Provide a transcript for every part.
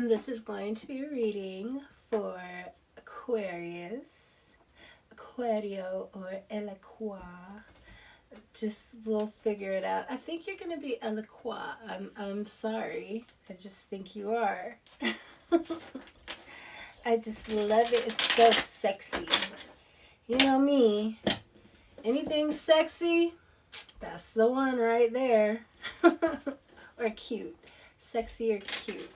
This is going to be a reading for Aquarius, Aquario, or Eloqua. Just we'll figure it out. I think you're gonna be Eloqua. I'm sorry. I just think you are. I just love it. It's so sexy. You know me. Anything sexy, that's the one right there. Or cute. Sexy or cute.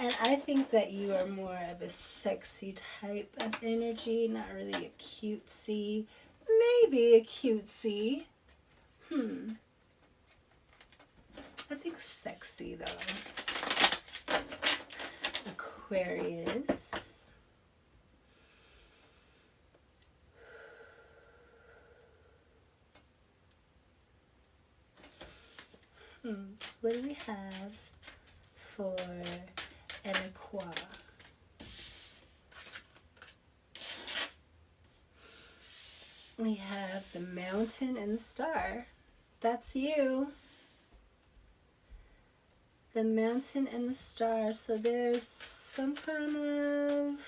And I think that you are more of a sexy type of energy, not really a cutesy. Maybe a cutesy. I think sexy though. Aquarius. What do we have for Eloqua? We have the mountain and the star. That's you. The mountain and the star. So there's some kind of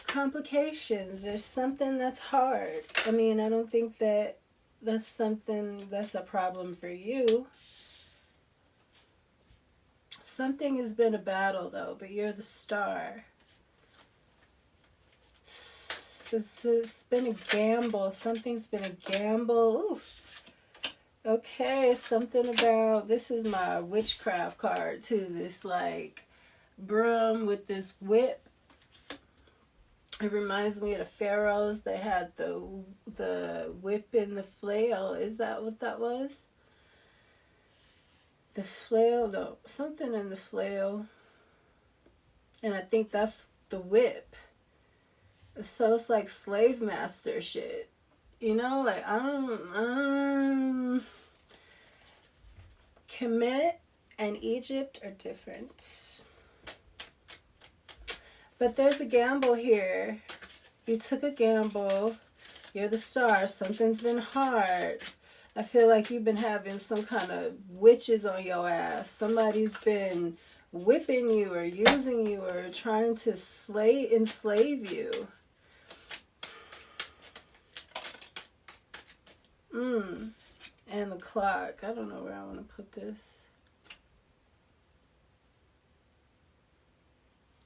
complications. There's something that's hard. I mean, I don't think that that's something that's a problem for you. Something has been a battle though, but you're the star. It's been a gamble. Something's been a gamble. Ooh. Okay, something about, this is my witchcraft card too. This like broom with this whip. It reminds me of the pharaohs. They had the whip and the flail. Is that what that was? The flail? No, something in the flail. And I think that's the whip. So it's like slave master shit. You know, like Kemet and Egypt are different. But there's a gamble here. You took a gamble. You're the star. Something's been hard. I feel like you've been having some kind of witches on your ass. Somebody's been whipping you or using you or trying to enslave you. And the clock. I don't know where I want to put this.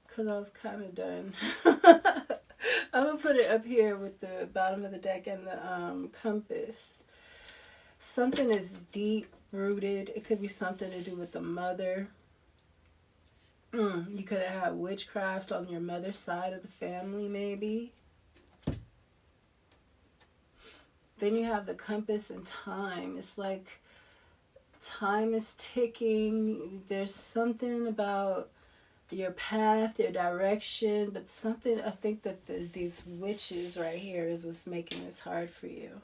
Because I was kind of done. I'm going to put it up here with the bottom of the deck and the compass. Something is deep rooted. It could be something to do with the mother. You could have had witchcraft on your mother's side of the family, maybe. Then you have the compass and time. It's like time is ticking. There's something about your path, your direction, but something, I think that these witches right here is what's making this hard for you.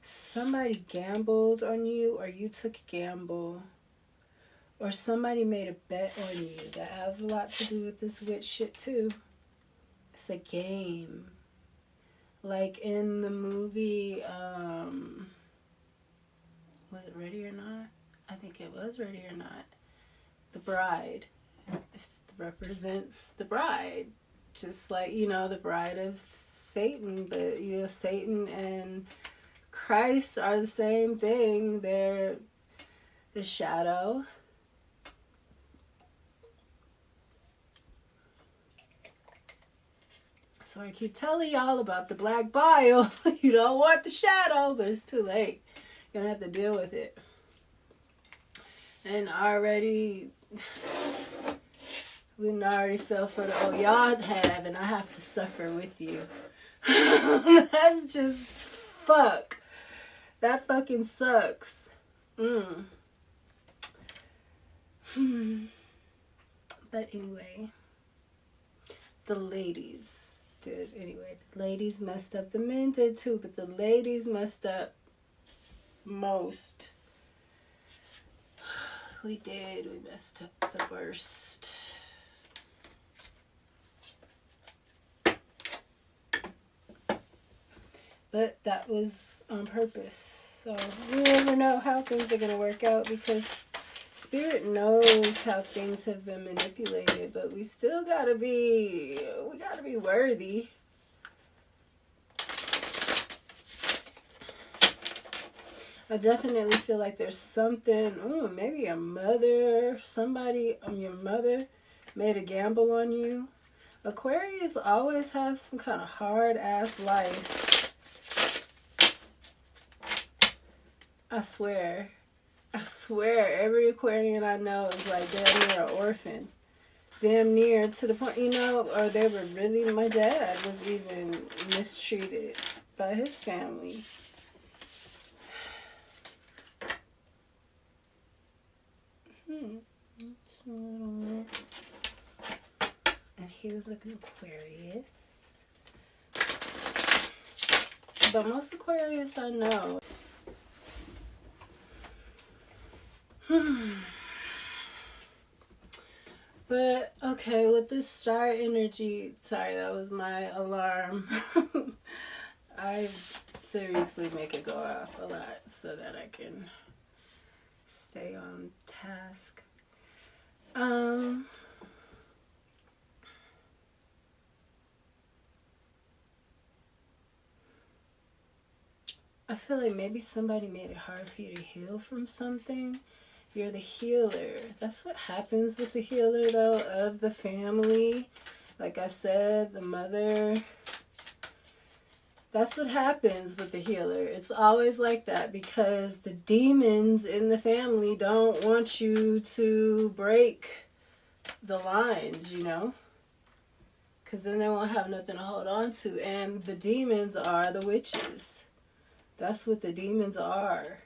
Somebody gambled on you, or you took a gamble, or somebody made a bet on you. That has a lot to do with this witch shit too. It's a game. Like in the movie, was it Ready or Not? I think it was Ready or Not. The bride. It represents the bride. Just like, you know, the bride of Satan. But, you know, Satan and Christ are the same thing. They're the shadow. So I keep telling y'all about the black bile. You don't want the shadow, but it's too late. You're going to have to deal with it. And already, we already fell for the, oh, y'all have, and I have to suffer with you. That's just, fuck. That fucking sucks. But anyway, the ladies did. Anyway, the ladies messed up. The men did too, but the ladies messed up most. We did. We messed up the worst. But that was on purpose. So you never know how things are going to work out, because Spirit knows how things have been manipulated, but we still gotta be, worthy. I definitely feel like there's something, maybe a mother, somebody, your mother made a gamble on you. Aquarius always have some kind of hard-ass life. I swear, every Aquarian I know is like damn near an orphan. Damn near to the point, or they were really, my dad was even mistreated by his family. And he was like an Aquarius. But most Aquarius I know. But, okay, with this star energy, sorry, that was my alarm. I seriously make it go off a lot so that I can stay on task. I feel like maybe somebody made it hard for you to heal from something. You're the healer. That's what happens with the healer, though, of the family. Like I said, the mother. That's what happens with the healer. It's always like that because the demons in the family don't want you to break the lines, Because then they won't have nothing to hold on to. And the demons are the witches. That's what the demons are.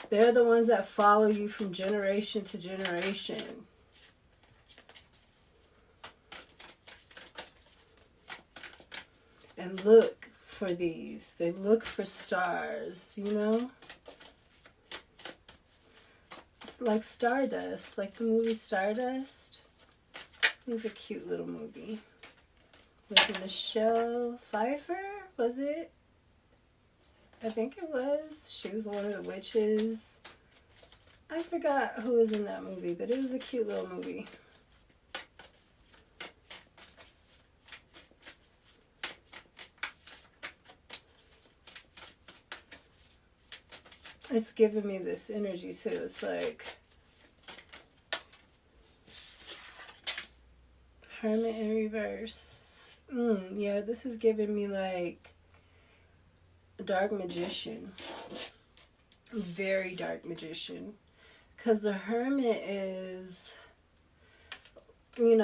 They're the ones that follow you from generation to generation. And look for these. They look for stars, It's like Stardust, like the movie Stardust. It was a cute little movie. With Michelle Pfeiffer, was it? I think it was. She was one of the witches. I forgot who was in that movie, but it was a cute little movie. It's giving me this energy too. It's like Hermit in reverse. Yeah, this is giving me like Dark Magician. Very Dark Magician. Because the Hermit is,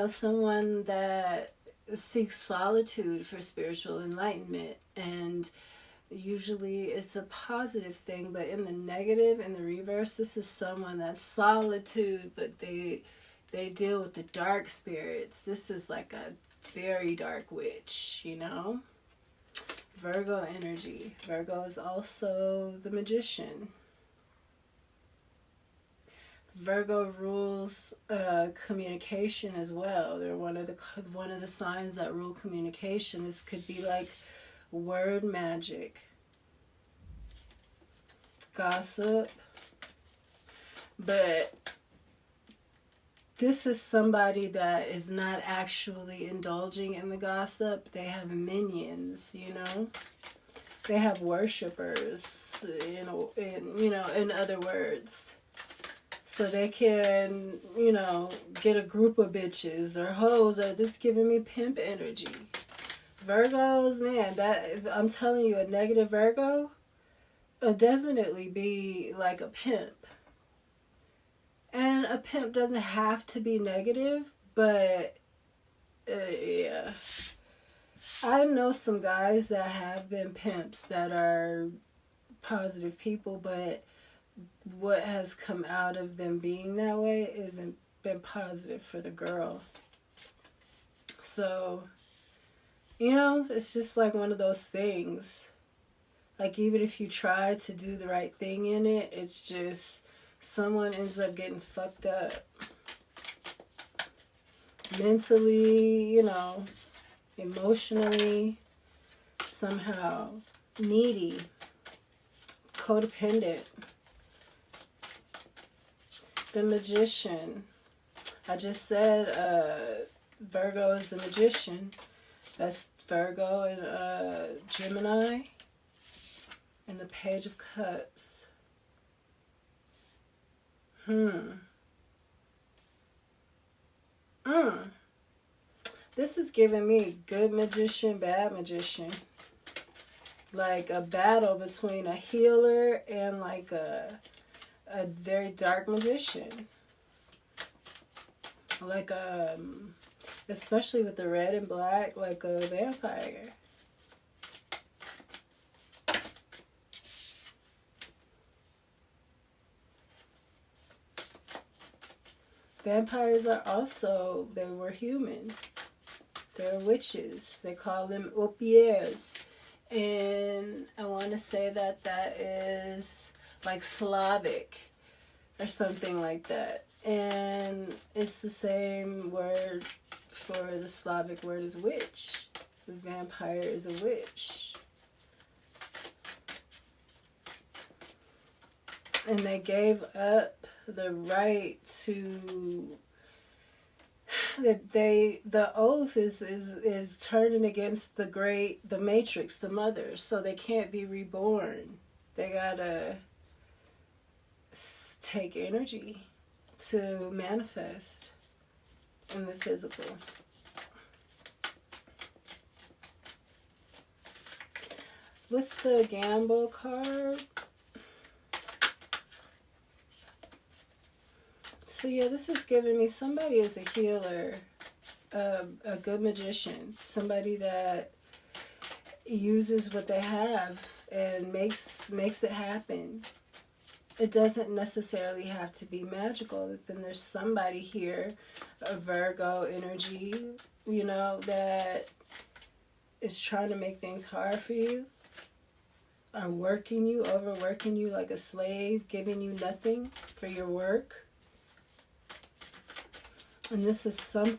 someone that seeks solitude for spiritual enlightenment. And usually it's a positive thing, but in the negative, in the reverse, this is someone that's solitude, but they deal with the dark spirits. This is like a very dark witch, Virgo energy. Virgo is also the magician. Virgo rules communication as well. They're one of the signs that rule communication. This could be like word magic, gossip, but this is somebody that is not actually indulging in the gossip. They have minions, They have worshipers, in other words. So they can, get a group of bitches or hoes, or this giving me pimp energy. Virgos, man, I'm telling you, a negative Virgo will definitely be like a pimp. And a pimp doesn't have to be negative, but yeah. I know some guys that have been pimps that are positive people, but what has come out of them being that way isn't been positive for the girl. So, it's just like one of those things. Like, even if you try to do the right thing in it, it's just someone ends up getting fucked up. Mentally, emotionally, somehow needy, codependent. The Magician. I just said Virgo is the Magician. That's Virgo and Gemini. And the Page of Cups. This is giving me good magician, bad magician. Like a battle between a healer and like a very dark magician. Like especially with the red and black, like a vampire. Vampires are also, they were human. They're witches. They call them opiers. And I want to say that that is like Slavic or something like that. And it's the same word for the Slavic word as witch. The vampire is a witch. And they gave up the right to the oath is turning against the matrix, the mother, so they can't be reborn. They gotta take energy to manifest in the physical. What's the gamble card? So yeah, this is giving me somebody is a healer, a good magician, somebody that uses what they have and makes it happen. It doesn't necessarily have to be magical. Then there's somebody here, a Virgo energy, you know, that is trying to make things hard for you, are working you, overworking you like a slave, giving you nothing for your work. And this is some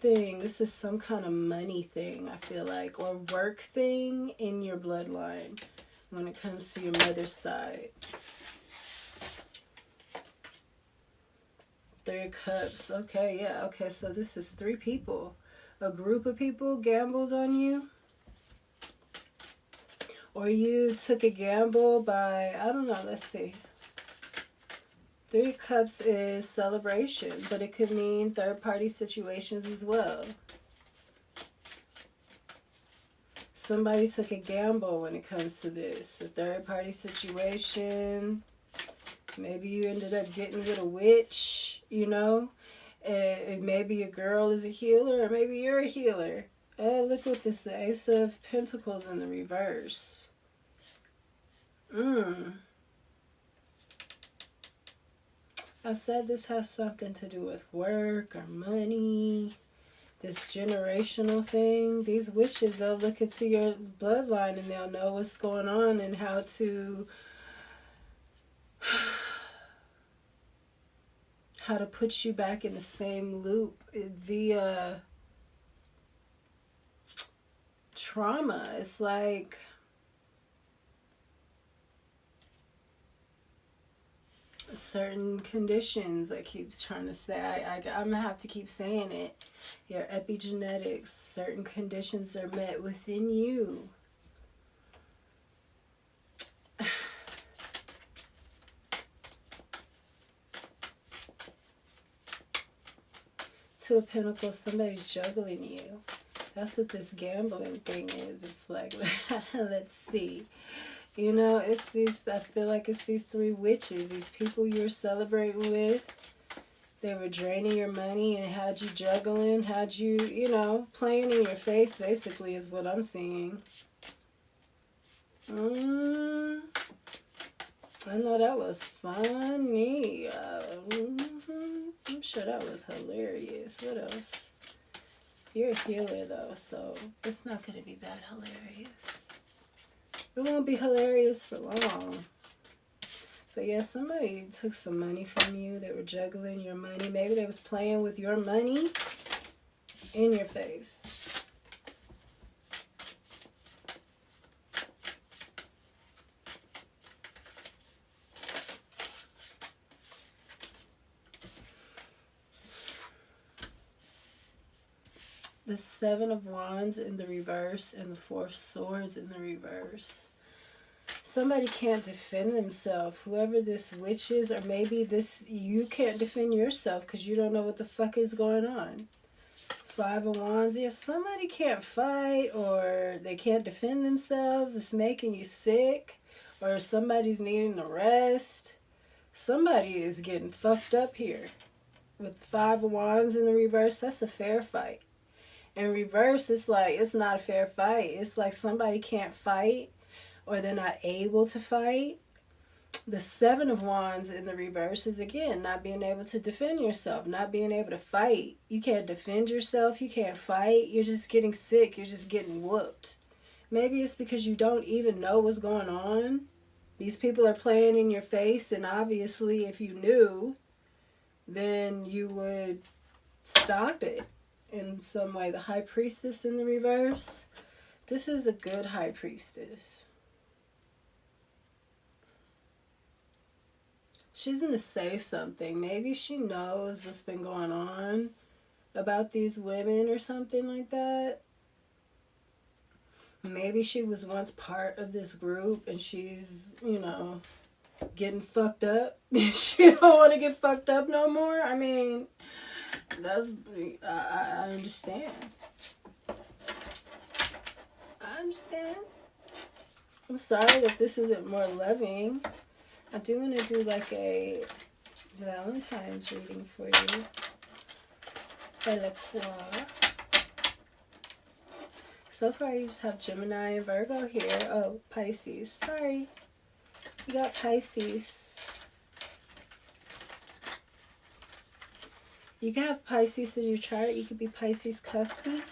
kind of money thing, I feel like, or work thing in your bloodline when it comes to your mother's side. 3 of Cups. Okay, yeah. Okay, so this is 3 people. A group of people gambled on you. Or you took a gamble by, I don't know, let's see. 3 of Cups is celebration, but it could mean third-party situations as well. Somebody took a gamble when it comes to this. A third-party situation. Maybe you ended up getting with a witch, you know. And maybe a girl is a healer, or maybe you're a healer. Oh, look what this Ace of Pentacles in the reverse. I said this has something to do with work or money, this generational thing. These witches, they'll look into your bloodline and they'll know what's going on and how to put you back in the same loop via trauma. It's like certain conditions. I keep trying to say, I'm gonna have to keep saying it. Your epigenetics, certain conditions are met within you. Two of Pentacles, somebody's juggling you. That's what this gambling thing is. It's like, let's see. You know, it's these, I feel like it's these 3 witches, these people you're celebrating with. They were draining your money and had you juggling, had you, you know, playing in your face, basically, is what I'm seeing. I know that was funny. I'm sure that was hilarious. What else? You're a healer, though, so it's not going to be that hilarious. It won't be hilarious for long. But yeah, somebody took some money from you. They were juggling your money. Maybe they was playing with your money in your face. the Seven of Wands in the reverse and the Four of Swords in the reverse. Somebody can't defend themselves. Whoever this witch is, or maybe you can't defend yourself because you don't know what the fuck is going on. Five of Wands. Yeah, somebody can't fight, or they can't defend themselves. It's making you sick, or somebody's needing a rest. Somebody is getting fucked up here. With Five of Wands in the reverse, that's a fair fight. In reverse, it's like, it's not a fair fight. It's like somebody can't fight, or they're not able to fight. The Seven of Wands in the reverse is, again, not being able to defend yourself, not being able to fight. You can't defend yourself. You can't fight. You're just getting sick. You're just getting whooped. Maybe it's because you don't even know what's going on. These people are playing in your face, and obviously if you knew, then you would stop it in some way. The High Priestess in the reverse. This is a good High Priestess. She's going to say something. Maybe she knows what's been going on about these women or something like that. Maybe she was once part of this group and she's, getting fucked up. She don't want to get fucked up no more. I mean, I understand. I understand. I'm sorry that this isn't more loving. I do want to do like a Valentine's reading for you. Aquarius. So far you just have Gemini and Virgo here. Oh, Pisces. Sorry. You got Pisces. You can have Pisces in your chart. You could be Pisces cuspy.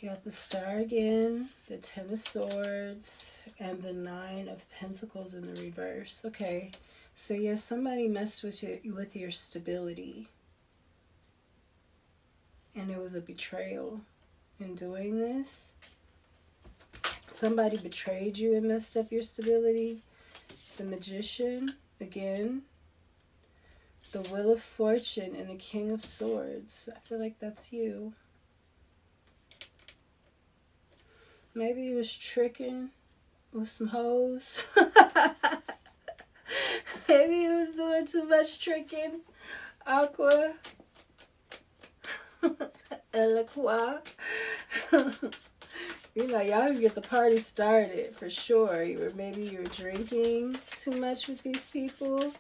You have the Star again, the Ten of Swords, and the Nine of Pentacles in the reverse. Okay, so yes, somebody messed with your stability. And it was a betrayal in doing this. Somebody betrayed you and messed up your stability. The Magician, again. The Wheel of Fortune and the King of Swords. I feel like that's you. Maybe he was tricking with some hoes. Maybe he was doing too much tricking. Aqua. Aqua. Y'all can get the party started for sure. Maybe you were drinking too much with these people.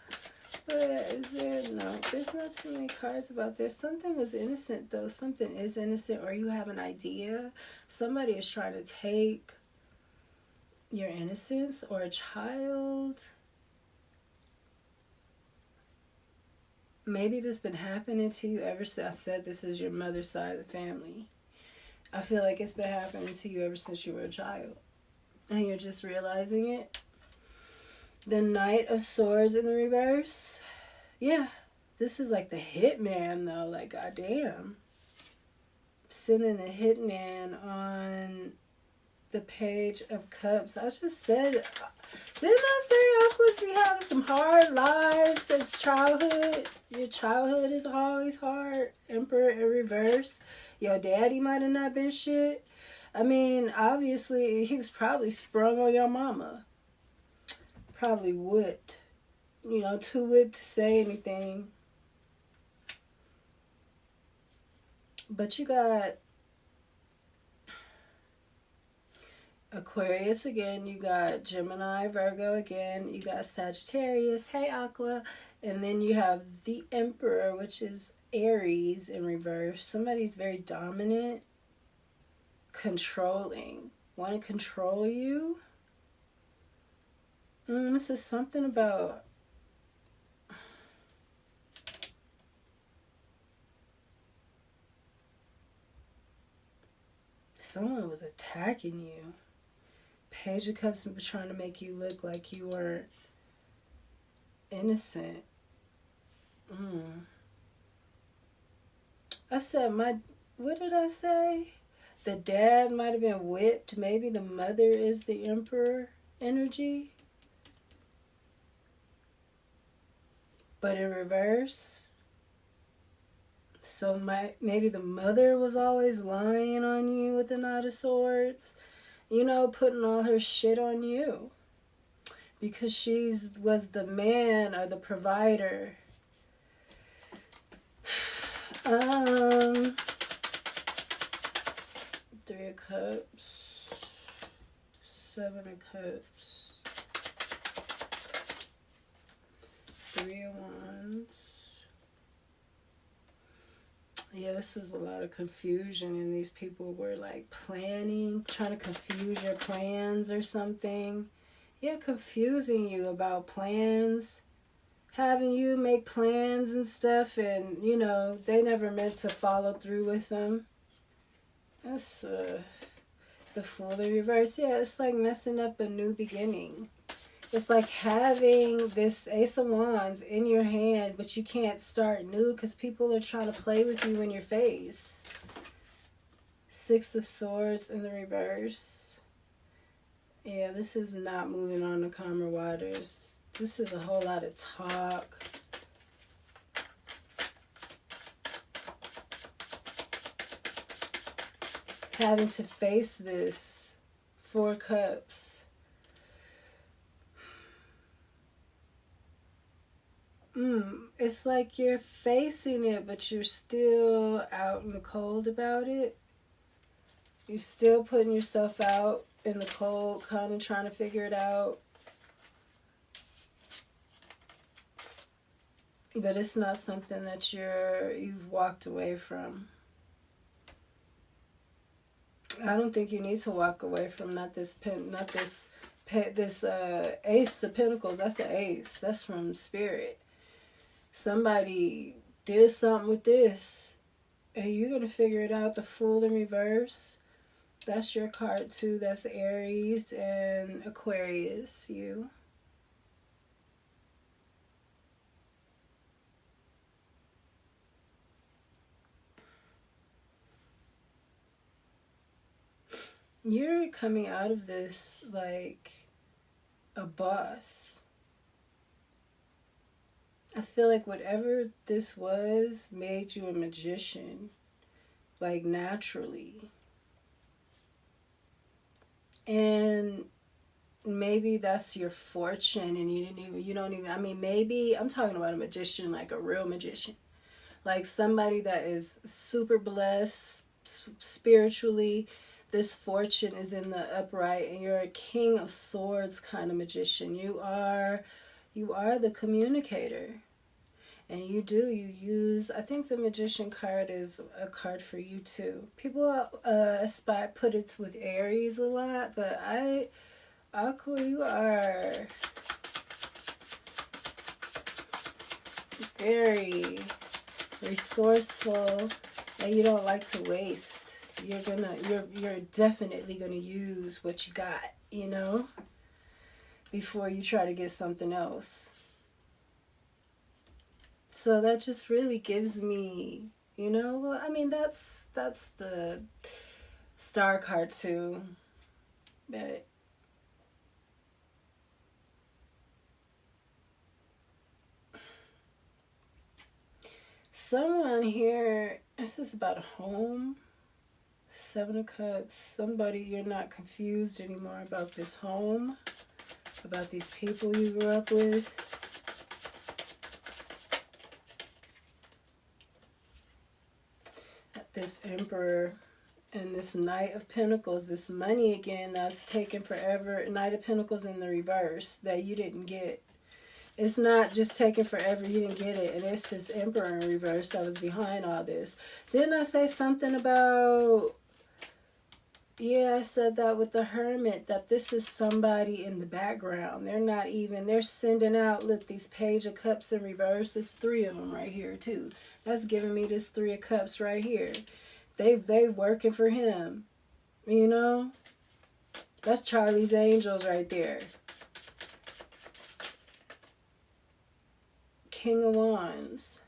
But there's not too many cards about this. Something was innocent though. Something is innocent, or you have an idea. Somebody is trying to take your innocence, or a child. Maybe this has been happening to you ever since I said this is your mother's side of the family. I feel like it's been happening to you ever since you were a child. And you're just realizing it. The Knight of Swords in the reverse. Yeah, this is like the hitman though. Like, goddamn. Sending the hitman on the Page of Cups. I just said, didn't I say Aquarius be having some hard lives since childhood? Your childhood is always hard. Emperor in reverse. Your daddy might have not been shit. I mean, obviously, he was probably sprung on your mama. Probably whipped. Too whipped to say anything. But you got Aquarius again. You got Gemini, Virgo again. You got Sagittarius. Hey, Aqua. And then you have the Emperor, which is Aries in reverse. Somebody's very dominant, controlling, want to control you. This is something about someone was attacking you. Page of Cups and trying to make you look like you weren't innocent. I said what did I say? The dad might have been whipped. Maybe the mother is the Emperor energy. But in reverse. So maybe the mother was always lying on you with the Knight of Swords. You know, putting all her shit on you. Because she was the man or the provider. Three of Cups. Seven of Cups. Three of Wands. Yeah, this was a lot of confusion, and these people were like planning, trying to confuse your plans or something. Yeah, confusing you about plans, having you make plans and stuff, and you know, they never meant to follow through with them. That's the Fool in reverse. Yeah, it's like messing up a new beginning. It's like having this Ace of Wands in your hand, but you can't start new because people are trying to play with you in your face. Six of Swords in the reverse. Yeah, this is not moving on to calmer waters. This is a whole lot of talk. Having to face this. Four Cups. It's like you're facing it, but you're still out in the cold about it. You're still putting yourself out in the cold, kind of trying to figure it out. But it's not something that you've walked away from. I don't think you need to walk away from this Ace of Pentacles. That's the Ace. That's from Spirit. Somebody did something with this, and you're going to figure it out. The Fool in reverse. That's your card too. That's Aries and Aquarius, you. You're coming out of this like a boss. I feel like whatever this was made you a magician, like naturally. And maybe that's your fortune, and maybe I'm talking about a magician, like a real magician. Like somebody that is super blessed spiritually. This fortune is in the upright, and you're a King of Swords kind of magician. You are the communicator. And you use, I think the Magician card is a card for you too. People put it with Aries a lot, but Aqua, you are very resourceful, and you don't like to waste. You're definitely gonna use what you got, you know, before you try to get something else. So that just really gives me, you know, well, I mean, that's the Star card too. But someone here, this is about a home. Seven of Cups. Somebody, you're not confused anymore about this home, about these people you grew up with. This Emperor and this Knight of Pentacles, this money again that's taken forever. Knight of Pentacles in the reverse that you didn't get. It's not just taking forever, you didn't get it. And it's this Emperor in reverse that was behind all this. Didn't I say something about Yeah, I said that with the Hermit, that this is somebody in the background. They're not even, they're sending out, look, these Page of Cups in reverse. There's 3 of them right here, too. That's giving me this 3 of Cups right here. They working for him, you know? That's Charlie's Angels right there. King of Wands.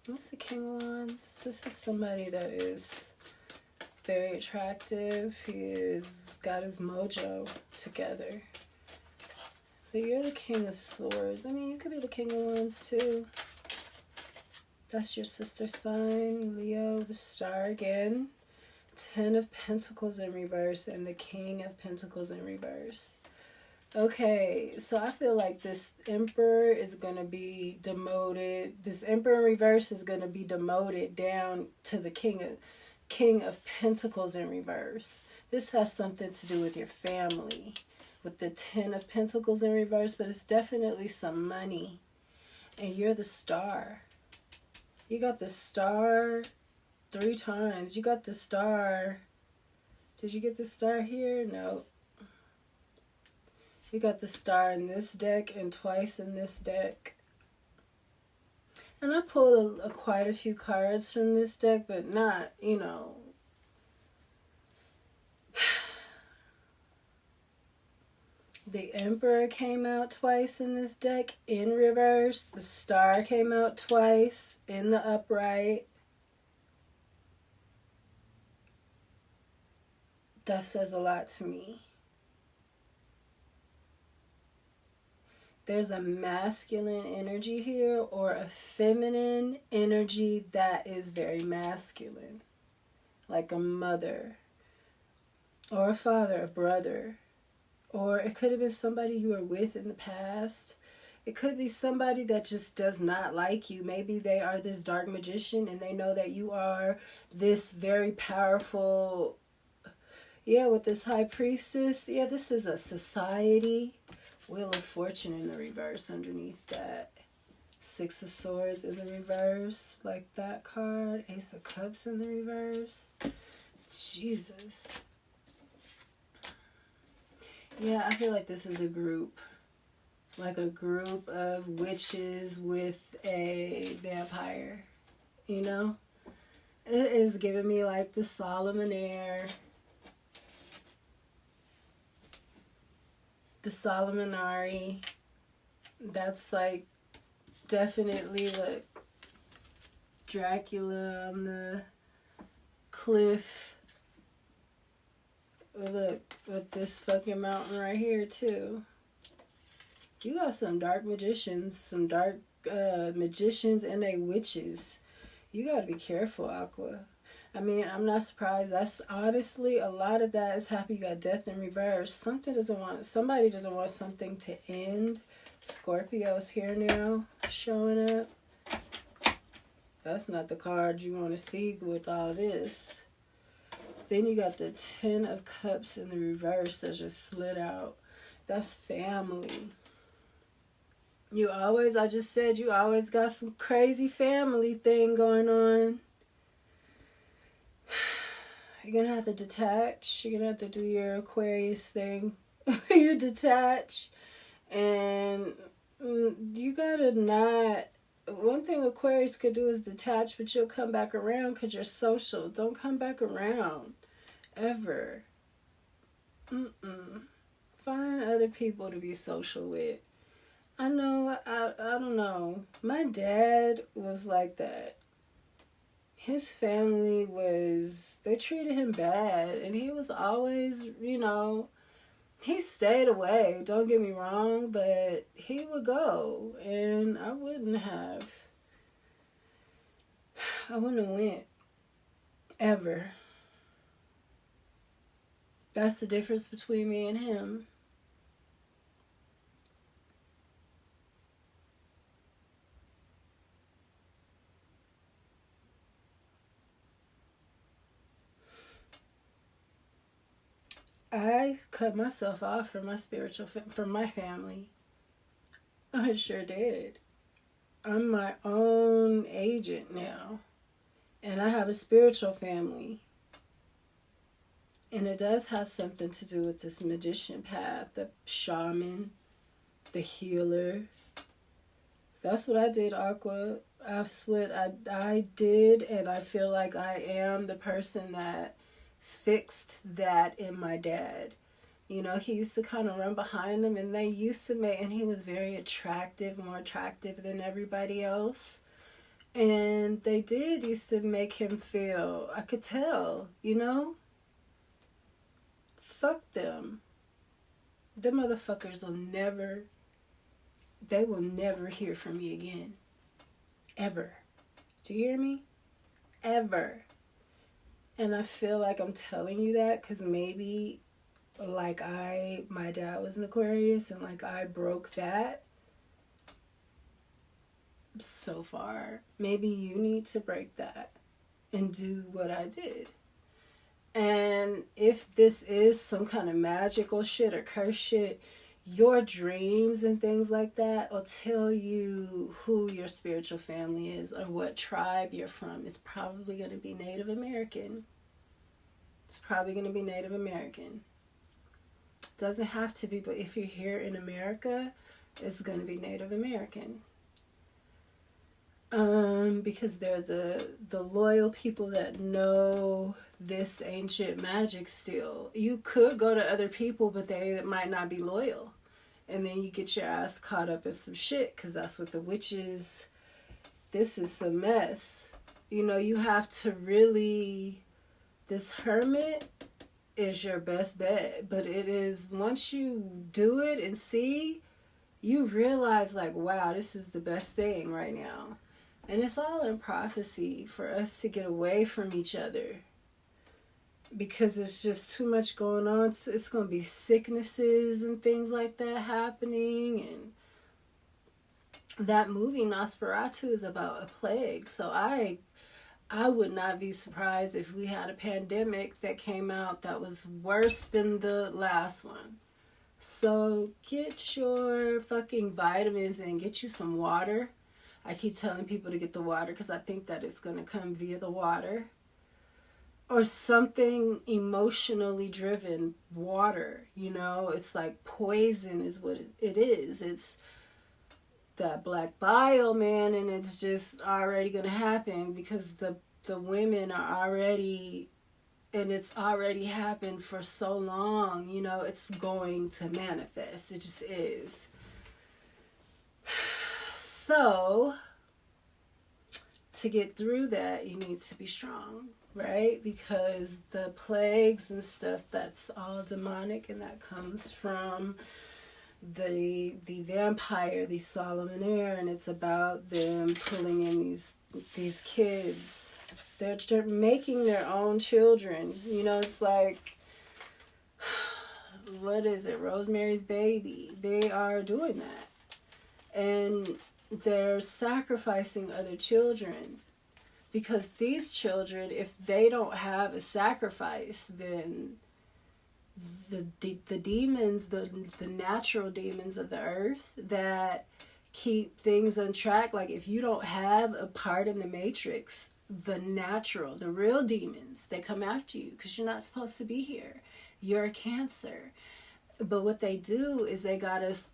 What's the King of Wands? This is somebody that is very attractive. He's got his mojo together. But you're the King of Swords. I mean, you could be the King of Wands too. That's your sister sign, Leo, the Star again. 10 of Pentacles in reverse and the King of Pentacles in reverse. Okay, so I feel like this Emperor is going to be demoted. This Emperor in reverse is going to be demoted down to the King of Pentacles in reverse. This has something to do with your family, with the 10 of Pentacles in reverse, but it's definitely some money. And you're the Star. You got the Star 3 times. You got the Star. Did you get the Star here? No. You got the Star in this deck and twice in this deck. And I pulled quite a few cards from this deck, but not, you know. The Emperor came out twice in this deck in reverse. The Star came out twice in the upright. That says a lot to me. There's a masculine energy here or a feminine energy that is very masculine. Like a mother or a father, a brother. Or it could have been somebody you were with in the past. It could be somebody that just does not like you. Maybe they are this dark magician and they know that you are this very powerful. Yeah, with this High Priestess. Yeah, this is a society. Wheel of Fortune in the reverse underneath that. 6 of Swords in the reverse. Like that card. Ace of Cups in the reverse. Jesus. Yeah, I feel like this is a group. Like a group of witches with a vampire. You know? It is giving me like the Solomon air. The Solomonari. That's like definitely like Dracula on the cliff. Look, with this fucking mountain right here too. You got some dark magicians, some dark magicians and they witches. You gotta be careful, Aqua. I mean, I'm not surprised. That's honestly a lot of that is happening. You got death in reverse. Somebody doesn't want something to end. Scorpio's here now, showing up. That's not the card you want to see with all this. Then you got the 10 of Cups in the reverse that just slid out. That's family. I just said you always got some crazy family thing going on. You're going to have to detach. You're going to have to do your Aquarius thing. You detach. And you got to not... One thing Aquarius could do is detach, but you'll come back around because you're social. Don't come back around. Ever. Find other people to be social with. I know, I don't know. My dad was like that. His family they treated him bad. And he was always, he stayed away. Don't get me wrong. But he would go. And I wouldn't have went. Ever. That's the difference between me and him. I cut myself off from my from my family. I sure did. I'm my own agent now. And I have a spiritual family. And it does have something to do with this magician path, the shaman, the healer. That's what I did, Aqua. That's what I did, and I feel like I am the person that fixed that in my dad. You know, he used to kind of run behind him, and they used to make, and he was very attractive, more attractive than everybody else. And they did used to make him feel, I could tell, you know? Fuck them. Them motherfuckers will never, they will never hear from me again. Ever. Do you hear me? Ever. And I feel like I'm telling you that because maybe like my dad was an Aquarius and like I broke that so far. Maybe you need to break that and do what I did. And if this is some kind of magical shit or curse shit, your dreams and things like that will tell you who your spiritual family is or what tribe you're from. It's probably going to be Native American. It's probably going to be Native American. Doesn't have to be, but if you're here in America, it's going to be Native American. Because they're the loyal people that know this ancient magic still. You could go to other people, but they might not be loyal. And then you get your ass caught up in some shit, because that's what the witches, this is some mess. You know, you have to really, this hermit is your best bet. But it is, once you do it and see, you realize like, wow, this is the best thing right now. And it's all in prophecy for us to get away from each other. Because it's just too much going on. It's going to be sicknesses and things like that happening. And that movie Nosferatu is about a plague. So I would not be surprised if we had a pandemic that came out that was worse than the last one. So get your fucking vitamins and get you some water. I keep telling people to get the water because I think that it's going to come via the water. Or something emotionally driven water, you know? It's like poison is what it is. It's that black bile, man, and it's just already going to happen because the women are already, and it's already happened for so long, you know? It's going to manifest. It just is. So, to get through that, you need to be strong, right? Because the plagues and stuff, that's all demonic, and that comes from the vampire, the Solomon Air, and it's about them pulling in these kids. They're making their own children. You know, it's like, what is it? Rosemary's Baby. They are doing that. And they're sacrificing other children because these children, if they don't have a sacrifice, then the demons, the natural demons of the earth that keep things on track, like if you don't have a part in the matrix, the real demons, they come after you because you're not supposed to be here. You're a Cancer. But what they do is they got us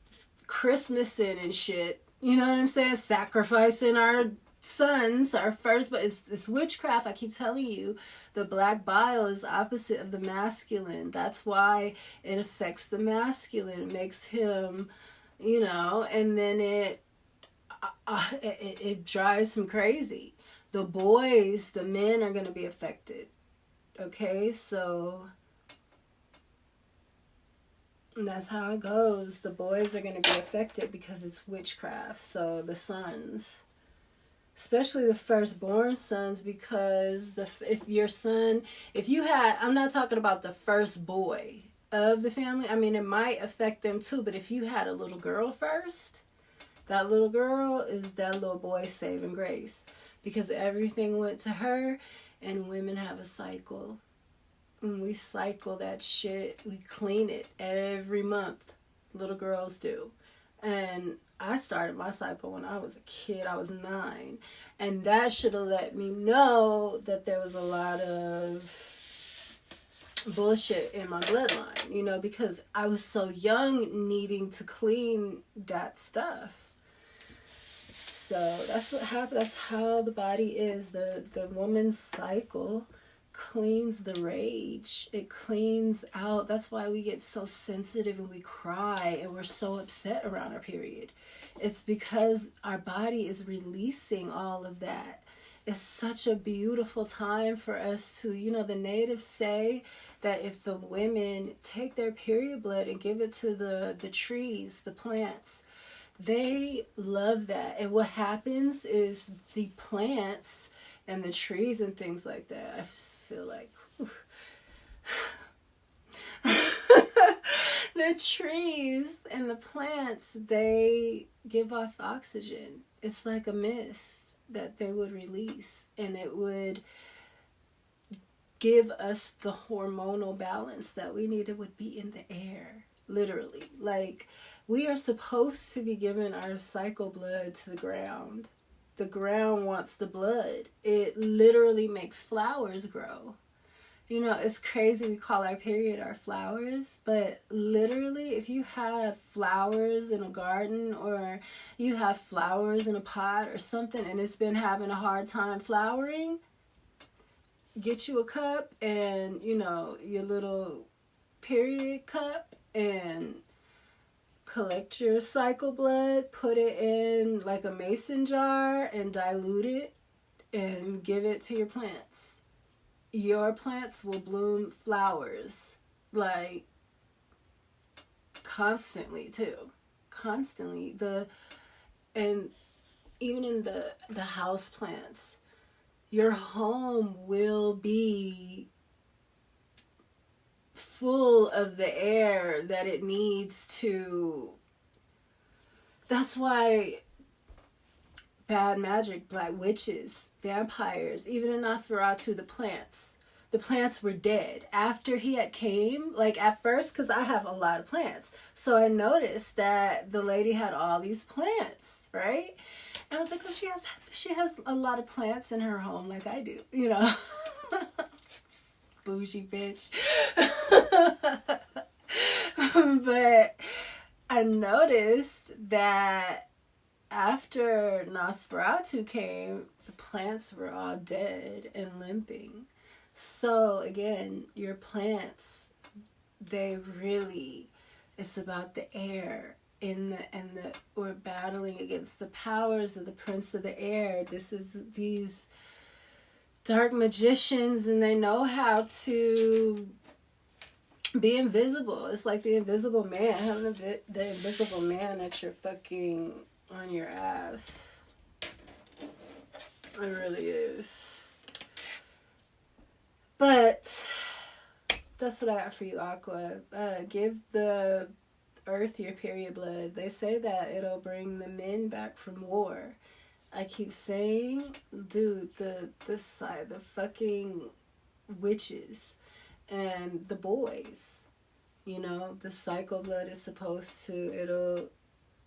Christmasing and shit. You know what I'm saying? Sacrificing our sons, our first, but it's witchcraft. I keep telling you, the black bile is opposite of the masculine. That's why it affects the masculine. It makes him, you know, and then it drives him crazy. The boys, the men are going to be affected. Okay, so that's how it goes. The boys are going to be affected because it's witchcraft. So the sons, especially the firstborn sons, because if you had, I'm not talking about the first boy of the family. I mean, it might affect them too. But if you had a little girl first, that little girl is that little boy's saving grace because everything went to her, and women have a cycle. And we cycle that shit. We clean it every month. Little girls do. And I started my cycle when I was a kid. I was 9. And that should have let me know that there was a lot of bullshit in my bloodline, you know, because I was so young needing to clean that stuff. So that's what happened. That's how the body is. The woman's cycle cleans the rage. It cleans out. That's why we get so sensitive and we cry and we're so upset around our period. It's because our body is releasing all of that. It's such a beautiful time for us to, you know, the natives say that if the women take their period blood and give it to the trees, the plants, they love that. And what happens is the plants and the trees and things like that, I just feel like the trees and the plants, they give off oxygen. It's like a mist that they would release, and it would give us the hormonal balance that we needed. Would be in the air, literally. Like, we are supposed to be giving our cycle blood to the ground. The ground wants the blood. It literally makes flowers grow. You know, it's crazy we call our period our flowers, but literally if you have flowers in a garden or you have flowers in a pot or something and it's been having a hard time flowering, get you a cup and, you know, your little period cup and collect your cycle blood, put it in like a mason jar and dilute it and give it to your plants. Your plants will bloom flowers, like, constantly too. Constantly. And even in the house plants, your home will be full of the air that it needs to. That's why bad magic, black witches, vampires, even in Nosferatu, the plants were dead after he had came. Like, at first, because I have a lot of plants, so I noticed that the lady had all these plants, right? And I was like, well, she has a lot of plants in her home, like I do, you know. Bougie bitch. But I noticed that after Nosferatu came, the plants were all dead and limping. So again, your plants, they really, it's about the air we're battling against the powers of the Prince of the Air. This is these dark magicians, and they know how to be invisible. It's like the invisible man, having the invisible man at your fucking, on your ass. It really is. But that's what I got for you, Aqua. Give the earth your period blood. They say that it'll bring the men back from war. I keep saying, dude, the fucking witches and the boys, you know, the cycle blood is supposed to, it'll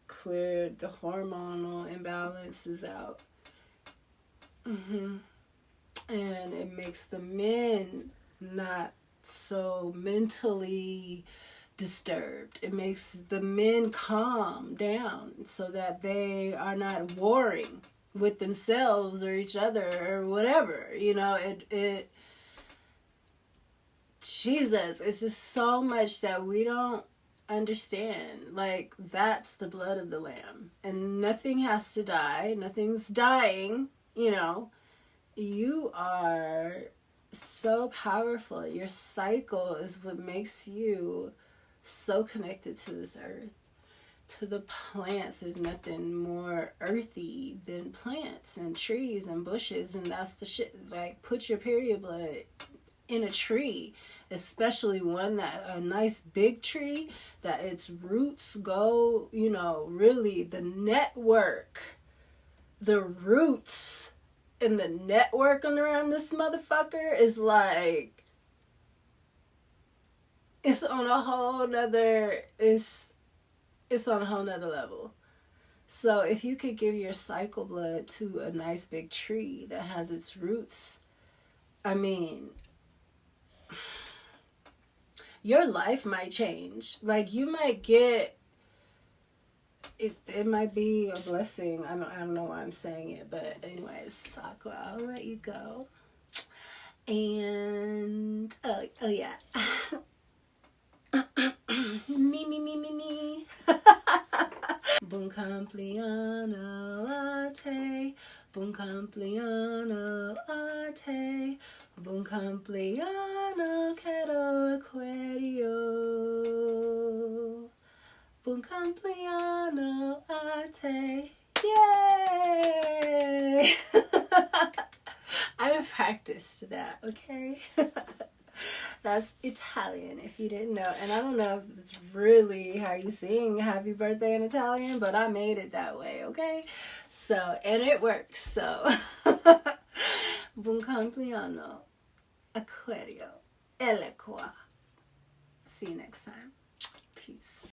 clear the hormonal imbalances out. And it makes the men not so mentally disturbed. It makes the men calm down so that they are not warring with themselves or each other or whatever, you know. It Jesus, it's just so much that we don't understand. Like, that's the blood of the lamb, and nothing has to die, nothing's dying, you know. You are so powerful. Your cycle is what makes you so connected to this earth, to the plants. There's nothing more earthy than plants and trees and bushes, and that's the shit. Like, put your period blood in a tree, especially one that, a nice big tree that its roots go, you know, really the network, the roots and the networking around this motherfucker is like, it's on a whole nother, it's on a whole nother level. So if you could give your cycle blood to a nice big tree that has its roots, I mean, your life might change. Like, you might get it might be a blessing. I don't know why I'm saying it, but anyways, Sakura, I'll let you go. And oh yeah. me. Buon compleanno a te. Buon compleanno a te. Buon compleanno, caro Aquario. Buon compleanno a te. Yay! I practiced that, okay? That's Italian, if you didn't know. And I don't know if it's really how you sing happy birthday in Italian, but I made it that way, okay? So, and it works, so. Buon compleanno, Aquario. Elle qua. See you next time. Peace.